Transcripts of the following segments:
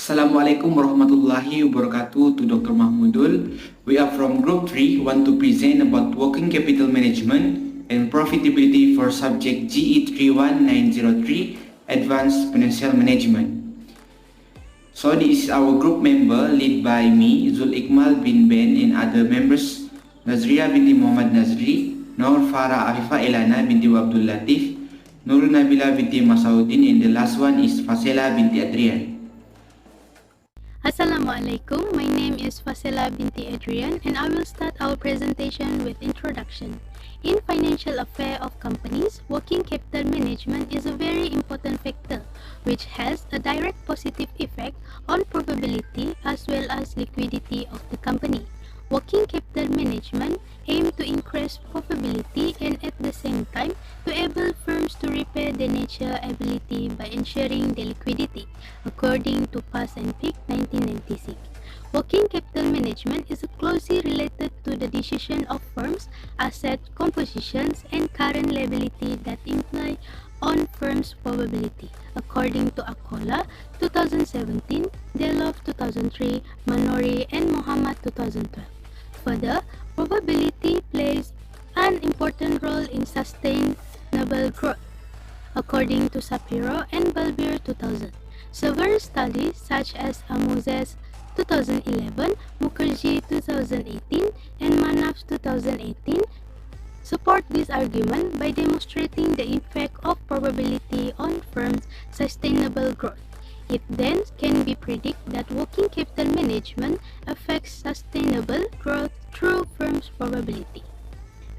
Assalamualaikum warahmatullahi wabarakatuh to Dr. Mahmudul. We are from Group 3, want to present about working capital management and profitability for subject GE31903, Advanced Financial Management. So this is our group member led by me, Zul Iqmal bin Ben and other members, Nazria binti Muhammad Nazri, Nur Farah Afifah Elana binti Abdul Latif, Nurul Nabila binti Masaudin, and the last one is Fasela binti Adrian. Assalamualaikum, my name is Fasela binti Adrian and I will start our presentation with introduction. In financial affairs of companies, working capital management is a very important factor which has a direct positive effect on profitability as well as liquidity of the company. Working capital management aims to increase profitability and at the same time to enable firms to repair their natural ability by ensuring their liquidity, according to Pass and Pick 1996. Working capital management is closely related to the decision of firms, asset compositions, and current liability that imply on firms' probability, according to Akola 2017, Delov 2003, Manori, and Muhammad 2012. Further, probability plays an important role in sustainable growth, according to Sapiro and Balbir 2000. Several studies such as Amozes 2011, Mukherjee 2018, and Manaf 2018 support this argument by demonstrating the effect of probability on firms' sustainable growth. It then can be predicted that working capital management affects sustainable growth through firms' probability.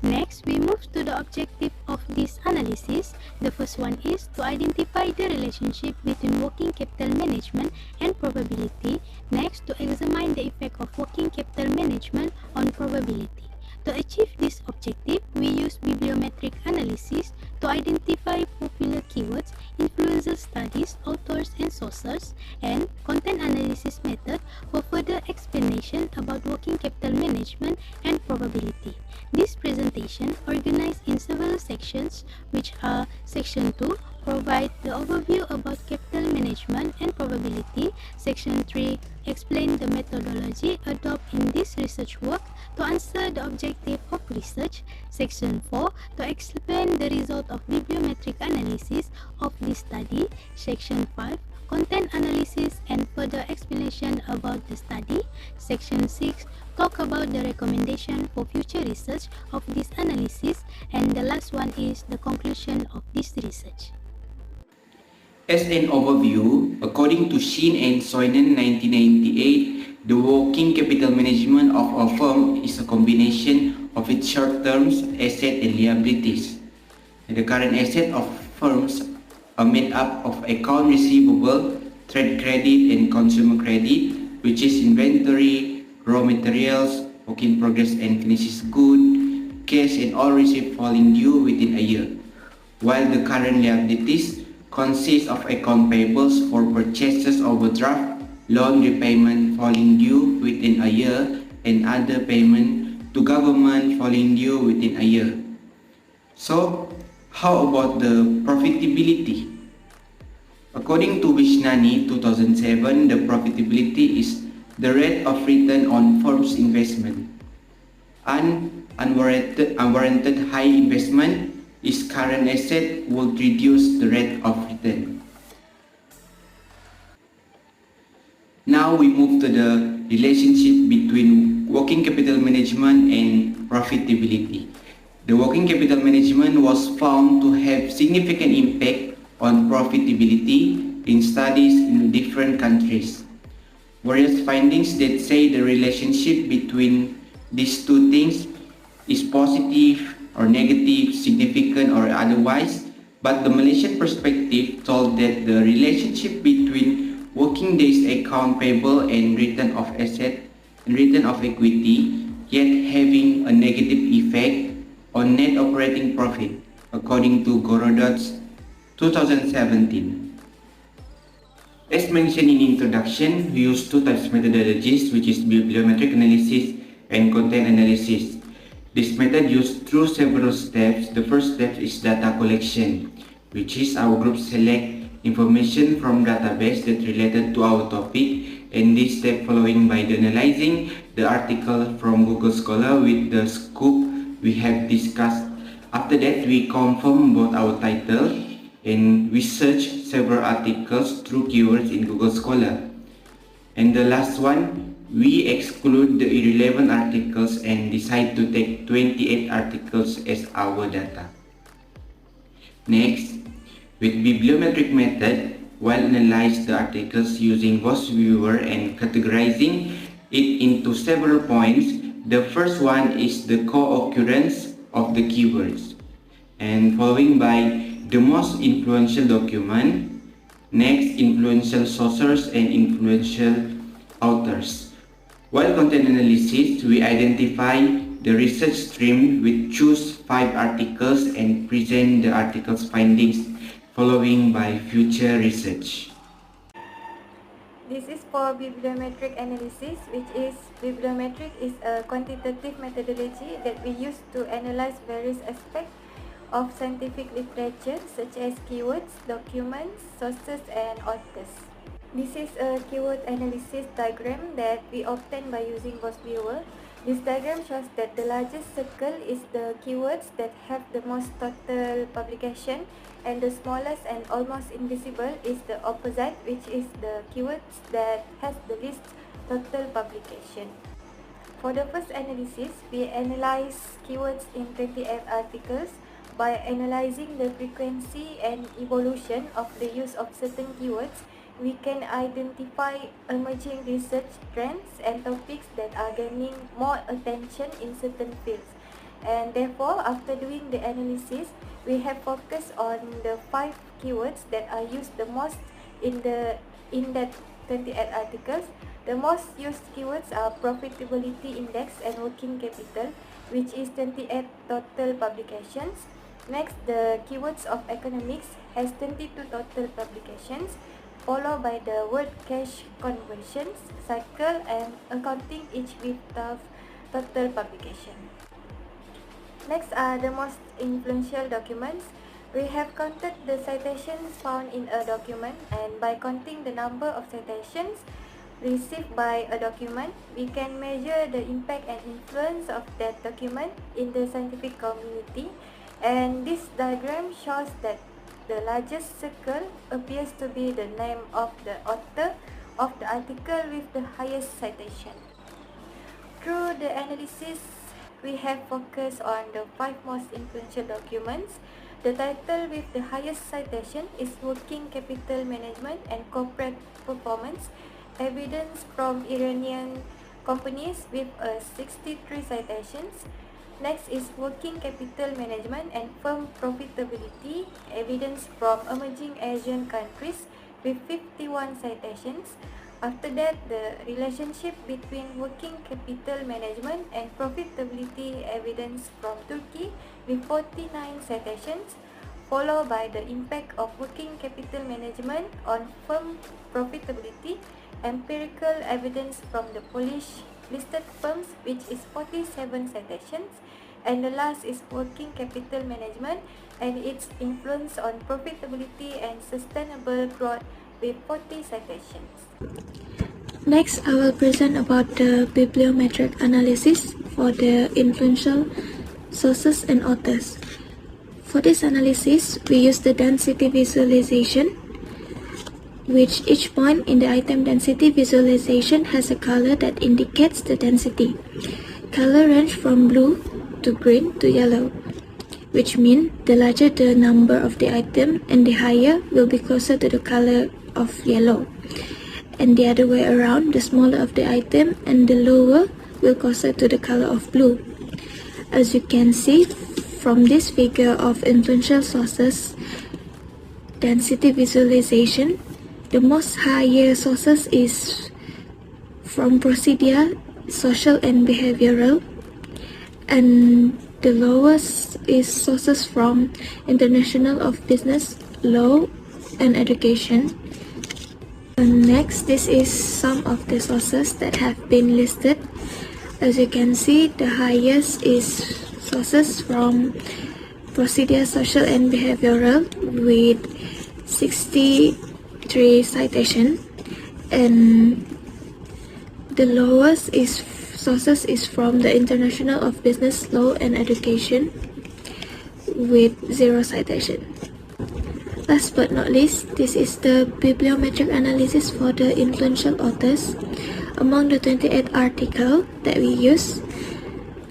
Next, we move to the objective of this analysis. The first one is to identify the relationship between working capital management and probability. Next, to examine the effect of working capital management on probability. To achieve this objective, we use bibliometric analysis to identify popular keywords, influencer studies, authors and sources, and content analysis method for further explanation about working capital management and probability. This presentation organized in several sections, which are Section 2, provide the overview about capital management and probability. Section 3, explain the methodology adopted in this research work to answer the objective of research. Section 4, to explain the result of bibliometric analysis of this study. Section 5, content analysis and further explanation about the study. Section 6, talk about the recommendation for future research of this analysis. And the last one is the conclusion of this research. As an overview, according to Shin and Soinen 1998, the working capital management of a firm is a combination of its short-term assets and liabilities. The current assets of firms are made up of account receivable, trade credit, and consumer credit, which is inventory, raw materials, work in progress and finished goods, cash, and all received falling due within a year. While the current liabilities consist of account payables for purchases, overdraft, loan repayment falling due within a year, and other payment to government falling due within a year. So, how about the profitability? According to Vishnani 2007, the profitability is the rate of return on firm's investment. Unwarranted high investment is current asset would reduce the rate of return. Now we move to the relationship between working capital management and profitability. The working capital management was found to have significant impact on profitability in studies in different countries. Various findings that say the relationship between these two things is positive or negative, significant or otherwise, but the Malaysian perspective told that the relationship between working days account payable and return of asset and return of equity, yet having a negative effect on net operating profit, according to Gorodot's 2017. As mentioned in introduction, we use two types of methodologies, which is bibliometric analysis and content analysis. This method used through several steps. The first step is data collection, which is our group select information from database that related to our topic, and this step following by analyzing the article from Google Scholar with the scope we have discussed. After that, we confirm both our title and we search several articles through keywords in Google Scholar. And the last one, we exclude the irrelevant articles and decide to take 28 articles as our data. Next, with bibliometric method, while analyze the articles using Voice Viewer and categorizing it into several points, the first one is the co-occurrence of the keywords, and following by the most influential document, next influential sources and influential authors. While content analysis, we identify the research stream, we choose 5 articles and present the article's findings following by future research. This is for bibliometric analysis, which is bibliometric is a quantitative methodology that we use to analyze various aspects of scientific literature such as keywords, documents, sources, and authors. This is a keyword analysis diagram that we obtain by using Voice Viewer. This diagram shows that the largest circle is the keywords that have the most total publication, and the smallest and almost invisible is the opposite, which is the keywords that has the least total publication. For the first analysis, we analyze keywords in 28 articles. By analyzing the frequency and evolution of the use of certain keywords, we can identify emerging research trends and topics that are gaining more attention in certain fields. And therefore, after doing the analysis, we have focused on the 5 keywords that are used the most in that 28 articles. The most used keywords are profitability index and working capital, which is 28 total publications. Next, the keywords of economics has 22 total publications, followed by the word cash conversions, cycle, and accounting, each with 12 total publication. Next are the most influential documents. We have counted the citations found in a document, and by counting the number of citations received by a document, we can measure the impact and influence of that document in the scientific community. And this diagram shows that the largest circle appears to be the name of the author of the article with the highest citation. Through the analysis, we have focused on the 5 most influential documents. The title with the highest citation is Working Capital Management and Corporate Performance, Evidence from Iranian Companies with 63 citations. Next is Working Capital Management and Firm Profitability, Evidence from Emerging Asian Countries with 51 citations. After that, the relationship between Working Capital Management and Profitability, Evidence from Turkey with 49 citations, followed by the impact of Working Capital Management on firm profitability, empirical evidence from the Polish listed firms, which is 47 citations, and the last is Working Capital Management and its influence on profitability and sustainable growth with 40 citations. Next, I will present about the bibliometric analysis for the influential sources and authors. For this analysis, we use the density visualization, which each point in the item density visualization has a color that indicates the density. Color range from blue to green to yellow, which means the larger the number of the item and the higher will be closer to the color of yellow. And the other way around, the smaller of the item and the lower will closer to the color of blue. As you can see from this figure of influential sources density visualization, the most higher sources is from procedure, social and behavioral, and the lowest is sources from international of business, law, and education. And next, this is some of the sources that have been listed. As you can see, the highest is sources from procedure, social and behavioral with 63 citation, and the lowest sources is from the International of Business Law and Education with 0 citation. Last but not least, this is the bibliometric analysis for the influential authors. Among the 28 articles that we use,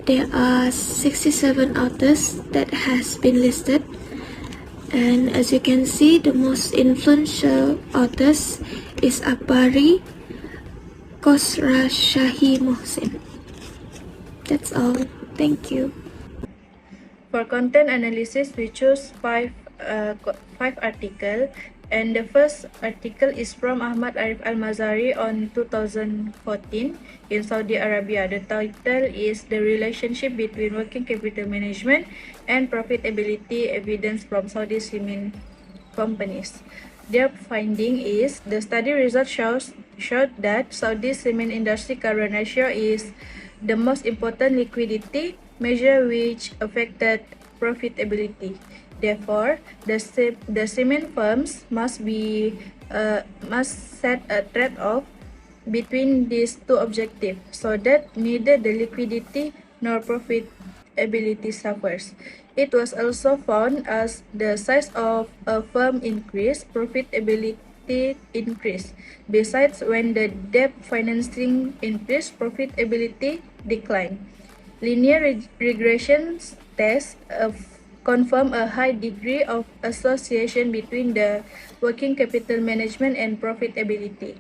there are 67 authors that has been listed, and as you can see, the most influential authors is Akbari, Khosra Shahi Mohsin. That's all. Thank you. For content analysis, we choose five articles, and the first article is from Ahmad Arif Al-Mazari on 2014 in Saudi Arabia. The title is The Relationship Between Working Capital Management and Profitability Evidence from Saudi Cement Companies. Their finding is the study result showed that Saudi cement industry current ratio is the most important liquidity measure which affected profitability. Therefore, the cement firms must set a trade-off between these two objectives so that neither the liquidity nor profitability suffers. It was also found as the size of a firm increased, profitability increased. Besides, when the debt financing increased, profitability declined. Linear regression tests confirm a high degree of association between the working capital management and profitability.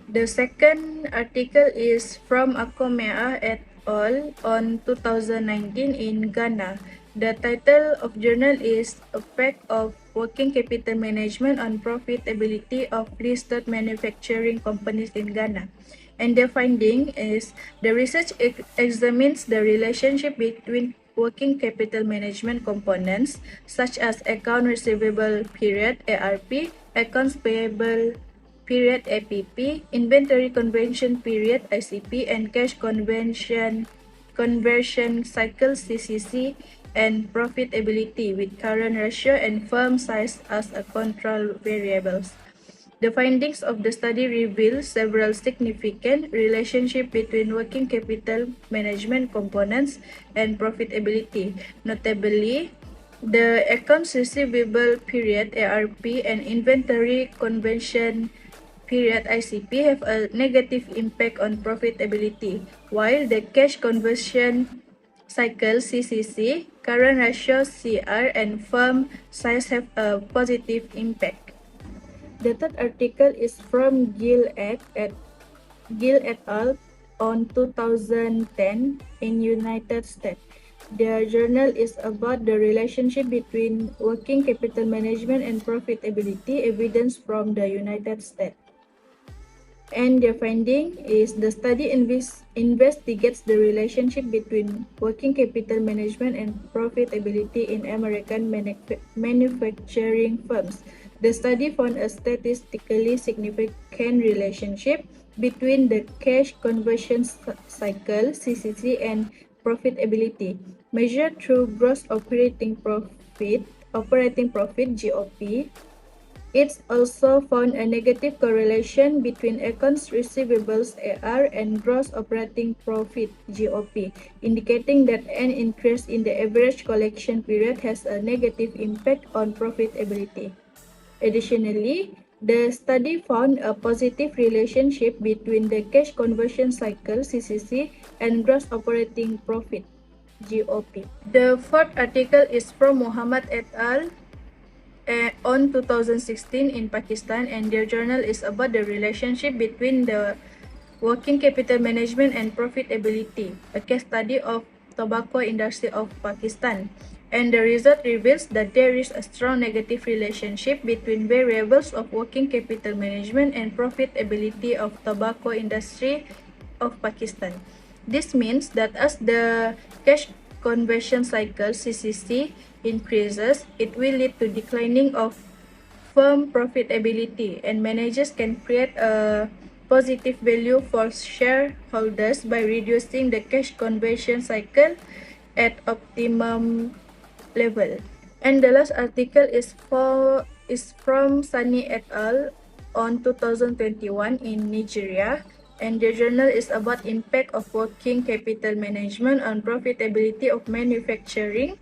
The second article is from Akomea et al. On 2019 in Ghana. The title of journal is Effect of Working Capital Management on Profitability of Listed Manufacturing Companies in Ghana. And the finding is the research examines the relationship between working capital management components such as account receivable period ARP, accounts payable period APP, inventory conversion period ICP, and cash conversion cycle CCC, and profitability with current ratio and firm size as a control variables. The findings of the study reveal several significant relationships between working capital management components and profitability. Notably, the accounts receivable period ARP and inventory conversion period ICP have a negative impact on profitability, while the cash conversion cycle CCC, current ratio CR, and firm size have a positive impact. The third article is from Gill et al. On 2010 in United States. Their journal is about the relationship between working capital management and profitability evidence from the United States. And their finding is the study investigates the relationship between working capital management and profitability in American manufacturing firms. The study found a statistically significant relationship between the cash conversion cycle (CCC) and profitability, measured through gross operating profit (GOP). It's also found a negative correlation between accounts receivables AR and gross operating profit GOP, indicating that an increase in the average collection period has a negative impact on profitability. Additionally, the study found a positive relationship between the cash conversion cycle (CCC) and gross operating profit (GOP). The fourth article is from Muhammad et al. On 2016 in Pakistan, and their journal is about the relationship between the working capital management and profitability, a case study of tobacco industry of Pakistan. And the result reveals that there is a strong negative relationship between variables of working capital management and profitability of tobacco industry of Pakistan. This means that as the cash conversion cycle (CCC) increases, it will lead to declining of firm profitability, and managers can create a positive value for shareholders by reducing the cash conversion cycle at optimum level. And the last article is is from Sunny et al. On 2021 in Nigeria, and the journal is about impact of working capital management on profitability of manufacturing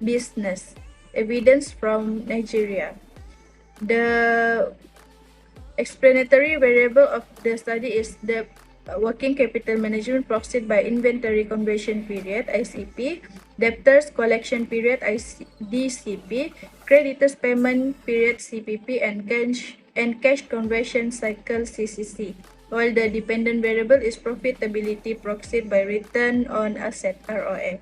business. Evidence from Nigeria. The explanatory variable of the study is the working capital management proxied by inventory conversion period (ICP), debtors collection period (DCP), creditors payment period (CPP), and cash conversion cycle (CCC), while the dependent variable is profitability proxied by return on asset (ROA).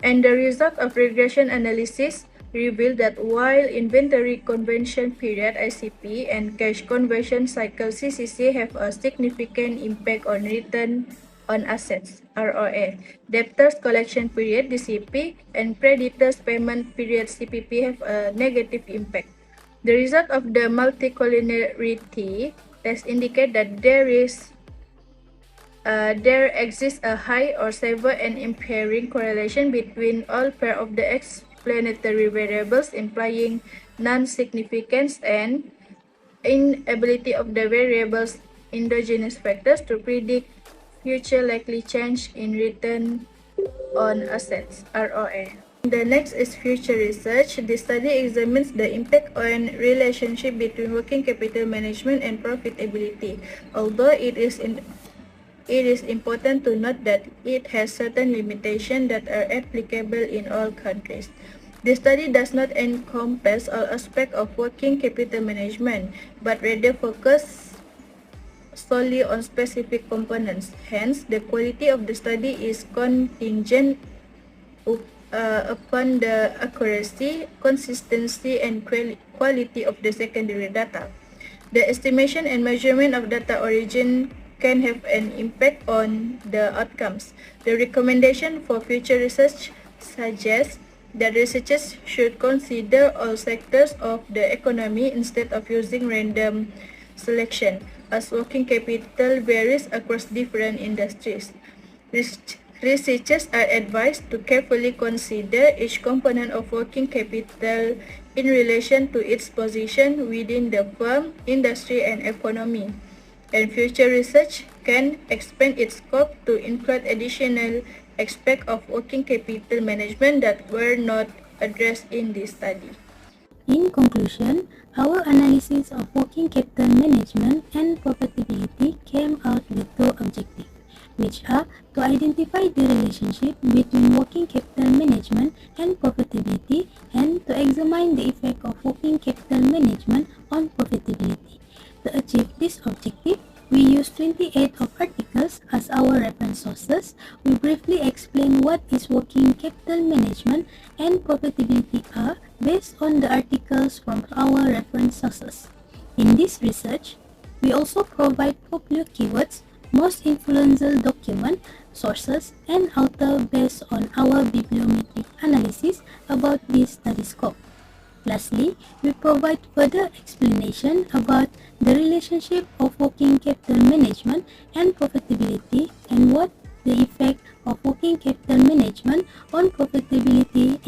And the result of regression analysis revealed that while inventory conversion period (ICP) and cash conversion cycle (CCC) have a significant impact on return on assets (ROA), debtors collection period (DCP) and creditors payment period (CPP) have a negative impact. The result of the multicollinearity test indicate that there exists a high or severe and impairing correlation between all pair of the explanatory variables, implying non-significance and inability of the variables endogenous factors to predict future likely change in return on assets (ROA). The next is future research. The study examines the impact on relationship between working capital management and profitability. Although it is important to note that it has certain limitations that are applicable in all countries. The study does not encompass all aspects of working capital management, but rather focus solely on specific components. Hence, the quality of the study is contingent upon the accuracy, consistency, and quality of the secondary data. The estimation and measurement of data origin can have an impact on the outcomes. The recommendation for future research suggests that researchers should consider all sectors of the economy instead of using random selection, as working capital varies across different industries. Researchers are advised to carefully consider each component of working capital in relation to its position within the firm, industry, and economy. And future research can expand its scope to include additional aspects of working capital management that were not addressed in this study. In conclusion, our analysis of working capital management and profitability came out with two objectives, which are to identify the relationship between working capital management and profitability and to examine the effect of working capital management on profitability. To achieve this objective, we use 28 of articles as our reference sources. We briefly explain what is working capital management and profitability are based on the articles from our reference sources. In this research, we also provide popular keywords, most influential document, sources, and author based on our bibliometric analysis about this study scope. Lastly, we provide further explanation about the relationship of working capital management and profitability and what the effect of working capital management on profitability